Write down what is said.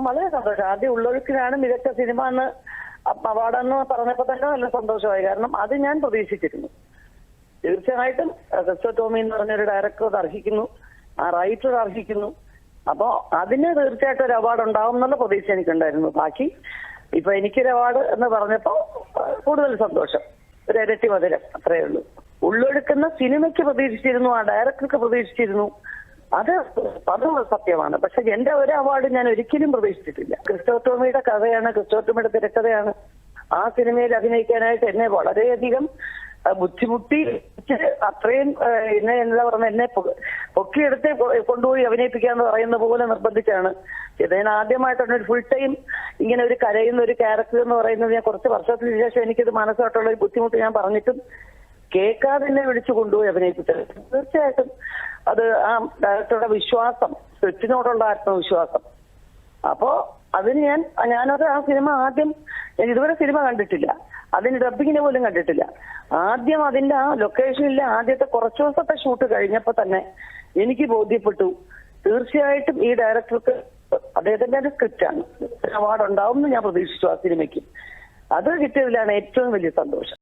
വളരെ സന്തോഷം. ആദ്യം ഉള്ളൊഴുക്കിനാണ് മികച്ച സിനിമ എന്ന് അവാർഡെന്ന് പറഞ്ഞപ്പോ തന്നെ നല്ല സന്തോഷമായി. കാരണം അത് ഞാൻ പ്രതീക്ഷിച്ചിരുന്നു. തീർച്ചയായിട്ടും ക്രിസ്റ്റോ ടോമി എന്ന് പറഞ്ഞൊരു ഡയറക്ടർ അത് അർഹിക്കുന്നു, ആ റൈറ്റർ അർഹിക്കുന്നു. അപ്പോ അതിന് തീർച്ചയായിട്ടും ഒരു അവാർഡ് ഉണ്ടാവും എന്നുള്ള പ്രതീക്ഷ എനിക്കുണ്ടായിരുന്നു. ബാക്കി ഇപ്പൊ എനിക്കൊരു അവാർഡ് എന്ന് പറഞ്ഞപ്പോ കൂടുതൽ സന്തോഷം, ഒരു ഇരട്ടി മധുരം, അത്രയേ ഉള്ളൂ. ഉള്ളൊഴുക്കുന്ന സിനിമയ്ക്ക് പ്രതീക്ഷിച്ചിരുന്നു, ആ ഡയറക്ടർക്ക് പ്രതീക്ഷിച്ചിരുന്നു. അത് സത്യമാണ്. പക്ഷെ എന്റെ ഒരു അവാർഡ് ഞാൻ ഒരിക്കലും പ്രതീക്ഷിച്ചിട്ടില്ല. ക്രിസ്റ്റോ ടോമിയുടെ കഥയാണ്, ക്രിസ്റ്റോ ടോമിയുടെ തിരക്കഥയാണ്. ആ സിനിമയിൽ അഭിനയിക്കാനായിട്ട് എന്നെ വളരെയധികം ബുദ്ധിമുട്ടി, അത്രയും എന്താ പറയുക, എന്നെ പൊക്കിയെടുത്ത് കൊണ്ടുപോയി അഭിനയിപ്പിക്കാന്ന് പറയുന്ന പോലെ നിർബന്ധിച്ചാണ് ചെയ്തത്. ആദ്യമായിട്ടാണ് ഒരു ഫുൾ ടൈം ഇങ്ങനെ ഒരു കരയുന്ന ഒരു ക്യാരക്ടർ എന്ന് പറയുന്നത്. ഞാൻ കുറച്ച് വർഷത്തിന് ശേഷം എനിക്കിത് മനസ്സായിട്ടുള്ള ഒരു ബുദ്ധിമുട്ട് ഞാൻ പറഞ്ഞിട്ടും കേൾക്കാതെ എന്നെ വിളിച്ചു കൊണ്ടുപോയി അഭിനയിപ്പിച്ചത്. തീർച്ചയായിട്ടും അത് ആ ഡയറക്ടറുടെ വിശ്വാസം, സ്ക്രിപ്റ്റിനോടുള്ള ആത്മവിശ്വാസം. അപ്പോ അതിന് ഞാനത് ആ സിനിമ ആദ്യം, ഞാൻ ഇതുവരെ സിനിമ കണ്ടിട്ടില്ല, അതിന് ഡബിങ്ങിനെ പോലും കണ്ടിട്ടില്ല. ആദ്യം അതിന്റെ ആ ലൊക്കേഷനിലെ ആദ്യത്തെ കുറച്ചു ദിവസത്തെ ഷൂട്ട് കഴിഞ്ഞപ്പോ തന്നെ എനിക്ക് ബോധ്യപ്പെട്ടു, തീർച്ചയായിട്ടും ഈ ഡയറക്ടർക്ക് അദ്ദേഹത്തിന്റെ ഒരു സ്ക്രിപ്റ്റാണ്, അവാർഡ് ഉണ്ടാവും എന്ന് ഞാൻ പ്രതീക്ഷിച്ചു ആ സിനിമയ്ക്ക്. അത് കിട്ടിയതിലാണ് ഏറ്റവും വലിയ സന്തോഷം.